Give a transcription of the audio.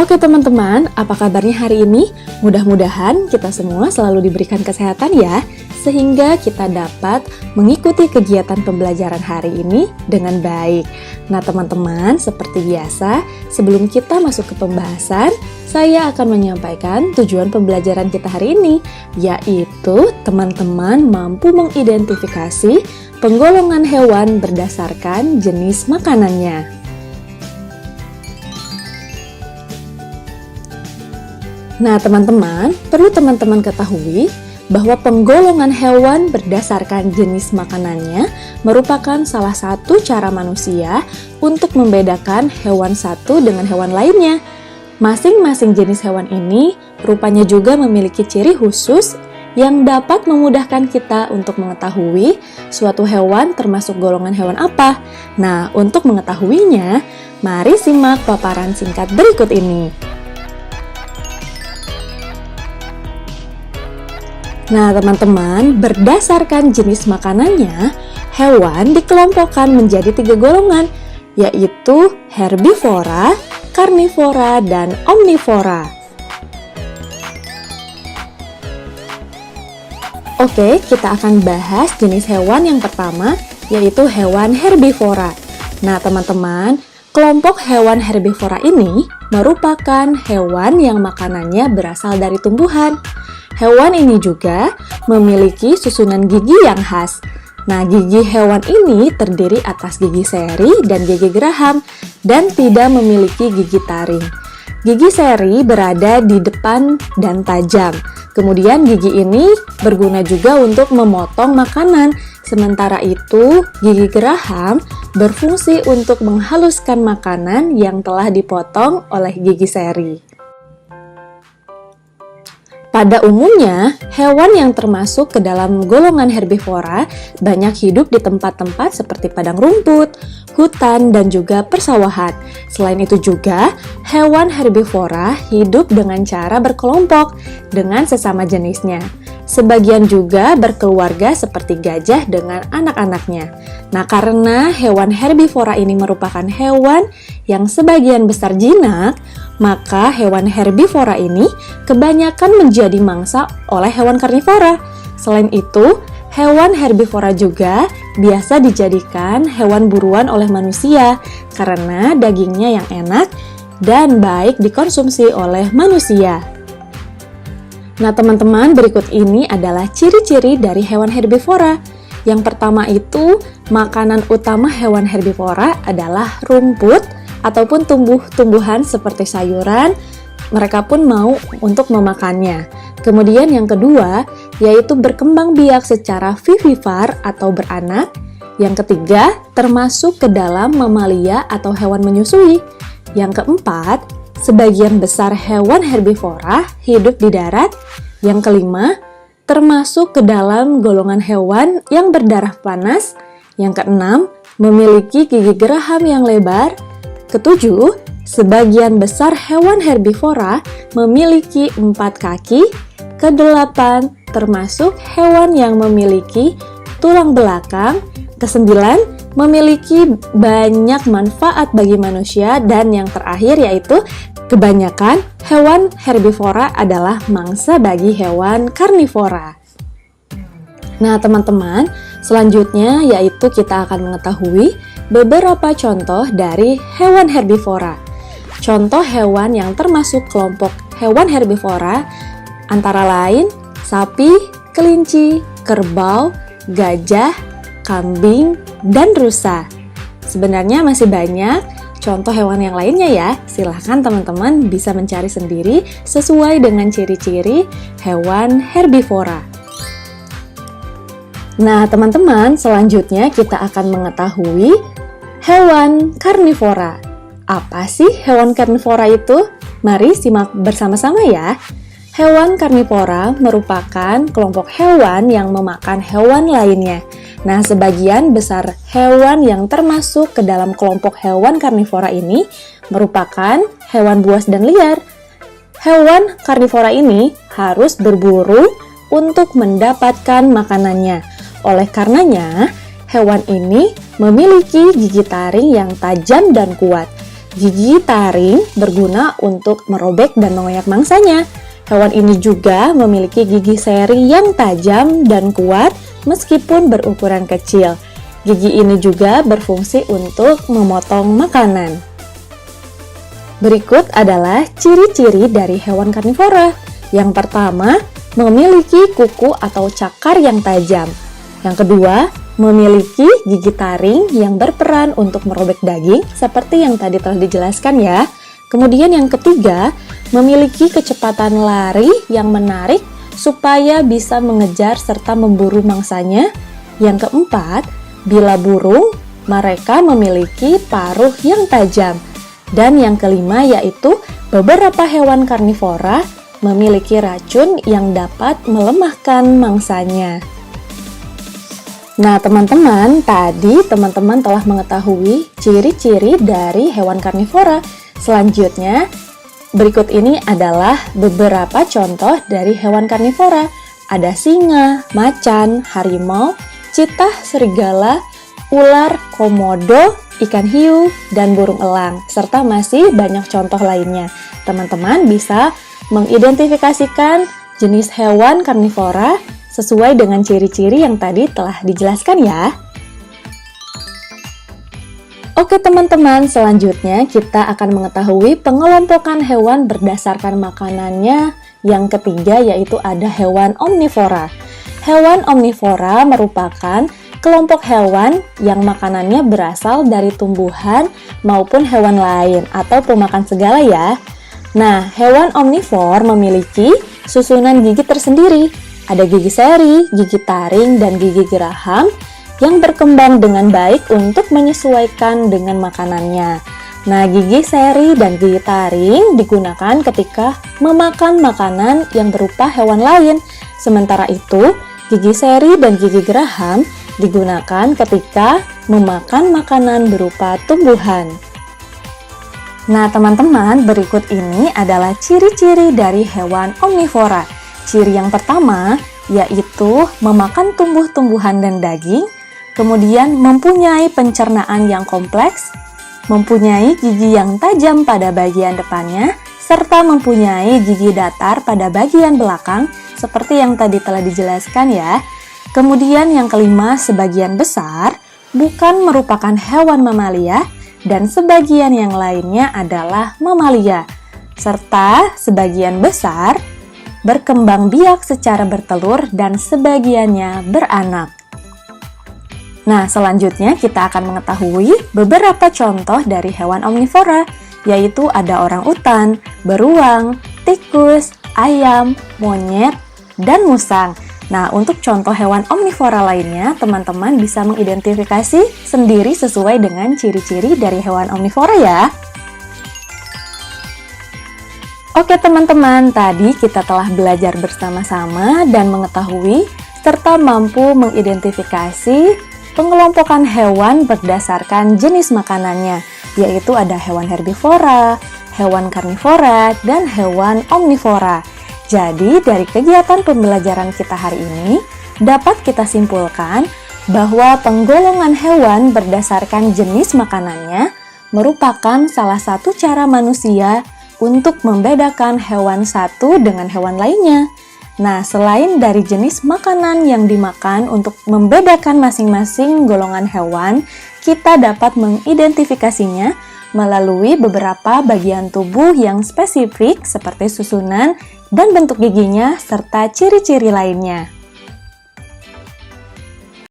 Oke teman-teman, apa kabarnya hari ini? Mudah-mudahan kita semua selalu diberikan kesehatan ya, sehingga kita dapat mengikuti kegiatan pembelajaran hari ini dengan baik. Nah teman-teman, seperti biasa, sebelum kita masuk ke pembahasan, saya akan menyampaikan tujuan pembelajaran kita hari ini, yaitu teman-teman mampu mengidentifikasi penggolongan hewan berdasarkan jenis makanannya. Nah teman-teman, perlu teman-teman ketahui bahwa penggolongan hewan berdasarkan jenis makanannya merupakan salah satu cara manusia untuk membedakan hewan satu dengan hewan lainnya. Masing-masing jenis hewan ini rupanya juga memiliki ciri khusus yang dapat memudahkan kita untuk mengetahui suatu hewan termasuk golongan hewan apa. Nah, untuk mengetahuinya, mari simak paparan singkat berikut ini. Nah teman-teman, berdasarkan jenis makanannya, hewan dikelompokkan menjadi 3 golongan, yaitu herbivora, karnivora, dan omnivora. Oke, kita akan bahas jenis hewan yang pertama, yaitu hewan herbivora. Nah teman-teman, kelompok hewan herbivora ini merupakan hewan yang makanannya berasal dari tumbuhan. Hewan ini juga memiliki susunan gigi yang khas. Nah, gigi hewan ini terdiri atas gigi seri dan gigi geraham dan tidak memiliki gigi taring. Gigi seri berada di depan dan tajam. Kemudian gigi ini berguna juga untuk memotong makanan. Sementara itu, gigi geraham berfungsi untuk menghaluskan makanan yang telah dipotong oleh gigi seri. Pada umumnya, hewan yang termasuk ke dalam golongan herbivora banyak hidup di tempat-tempat seperti padang rumput, hutan, dan juga persawahan. Selain itu juga, hewan herbivora hidup dengan cara berkelompok dengan sesama jenisnya. Sebagian juga berkeluarga seperti gajah dengan anak-anaknya. Nah, karena hewan herbivora ini merupakan hewan yang sebagian besar jinak, maka hewan herbivora ini kebanyakan menjadi mangsa oleh hewan karnivora. Selain itu, hewan herbivora juga biasa dijadikan hewan buruan oleh manusia karena dagingnya yang enak dan baik dikonsumsi oleh manusia. Nah teman-teman, berikut ini adalah ciri-ciri dari hewan herbivora. Yang pertama itu, makanan utama hewan herbivora adalah rumput ataupun tumbuh-tumbuhan seperti sayuran. Mereka pun mau untuk memakannya. Kemudian yang kedua, yaitu berkembang biak secara vivipar atau beranak. Yang ketiga, termasuk ke dalam mamalia atau hewan menyusui. Yang keempat, sebagian besar hewan herbivora hidup di darat. Yang kelima, termasuk ke dalam golongan hewan yang berdarah panas. Yang keenam, memiliki gigi geraham yang lebar. Ketujuh, sebagian besar hewan herbivora memiliki 4 kaki. Kedelapan, termasuk hewan yang memiliki tulang belakang. Kesembilan, memiliki banyak manfaat bagi manusia. Dan yang terakhir yaitu kebanyakan hewan herbivora adalah mangsa bagi hewan karnivora. Nah teman-teman, selanjutnya yaitu kita akan mengetahui beberapa contoh dari hewan herbivora. Contoh hewan yang termasuk kelompok hewan herbivora antara lain sapi, kelinci, kerbau, gajah, kambing, dan rusa. Sebenarnya masih banyak contoh hewan yang lainnya ya. Silahkan teman-teman bisa mencari sendiri sesuai dengan ciri-ciri hewan herbivora. Nah teman-teman, selanjutnya kita akan mengetahui hewan karnivora. Apa sih hewan karnivora itu? Mari simak bersama-sama ya. Hewan karnivora merupakan kelompok hewan yang memakan hewan lainnya. Nah, sebagian besar hewan yang termasuk ke dalam kelompok hewan karnivora ini merupakan hewan buas dan liar. Hewan karnivora ini harus berburu untuk mendapatkan makanannya. Oleh karenanya, hewan ini memiliki gigi taring yang tajam dan kuat. Gigi taring berguna untuk merobek dan mengoyak mangsanya. Hewan ini juga memiliki gigi seri yang tajam dan kuat meskipun berukuran kecil. Gigi ini juga berfungsi untuk memotong makanan. Berikut adalah ciri-ciri dari hewan karnivora. Yang pertama, memiliki kuku atau cakar yang tajam. Yang kedua, memiliki gigi taring yang berperan untuk merobek daging seperti yang tadi telah dijelaskan ya. Kemudian yang ketiga, memiliki kecepatan lari yang menarik supaya bisa mengejar serta memburu mangsanya. Yang keempat, bila burung, mereka memiliki paruh yang tajam. Dan yang kelima yaitu beberapa hewan karnivora memiliki racun yang dapat melemahkan mangsanya. Nah, teman-teman, tadi teman-teman telah mengetahui ciri-ciri dari hewan karnivora. Selanjutnya, berikut ini adalah beberapa contoh dari hewan karnivora. Ada singa, macan, harimau, citah, serigala, ular, komodo, ikan hiu, dan burung elang, serta masih banyak contoh lainnya. Teman-teman bisa mengidentifikasikan jenis hewan karnivora sesuai dengan ciri-ciri yang tadi telah dijelaskan ya. Oke teman-teman, selanjutnya kita akan mengetahui pengelompokan hewan berdasarkan makanannya. Yang ketiga yaitu ada hewan omnivora. Hewan omnivora merupakan kelompok hewan yang makanannya berasal dari tumbuhan maupun hewan lain atau pemakan segala ya. Nah, hewan omnivor memiliki susunan gigi tersendiri. Ada gigi seri, gigi taring, dan gigi geraham yang berkembang dengan baik untuk menyesuaikan dengan makanannya. Nah, gigi seri dan gigi taring digunakan ketika memakan makanan yang berupa hewan lain. Sementara itu, gigi seri dan gigi geraham digunakan ketika memakan makanan berupa tumbuhan. Nah, teman-teman, berikut ini adalah ciri-ciri dari hewan omnivora. Ciri yang pertama yaitu memakan tumbuh-tumbuhan dan daging, kemudian mempunyai pencernaan yang kompleks, mempunyai gigi yang tajam pada bagian depannya, serta mempunyai gigi datar pada bagian belakang seperti yang tadi telah dijelaskan ya. Kemudian yang kelima, sebagian besar bukan merupakan hewan mamalia dan sebagian yang lainnya adalah mamalia, serta sebagian besar berkembang biak secara bertelur dan sebagiannya beranak. Nah, selanjutnya kita akan mengetahui beberapa contoh dari hewan omnivora, yaitu ada orangutan, beruang, tikus, ayam, monyet, dan musang. Nah, untuk contoh hewan omnivora lainnya, teman-teman bisa mengidentifikasi sendiri sesuai dengan ciri-ciri dari hewan omnivora ya. Oke teman-teman, tadi kita telah belajar bersama-sama dan mengetahui serta mampu mengidentifikasi pengelompokan hewan berdasarkan jenis makanannya, yaitu ada hewan herbivora, hewan karnivora, dan hewan omnivora. Jadi, dari kegiatan pembelajaran kita hari ini, dapat kita simpulkan bahwa penggolongan hewan berdasarkan jenis makanannya merupakan salah satu cara manusia untuk membedakan hewan satu dengan hewan lainnya. Nah, selain dari jenis makanan yang dimakan untuk membedakan masing-masing golongan hewan, kita dapat mengidentifikasinya melalui beberapa bagian tubuh yang spesifik seperti susunan dan bentuk giginya serta ciri-ciri lainnya.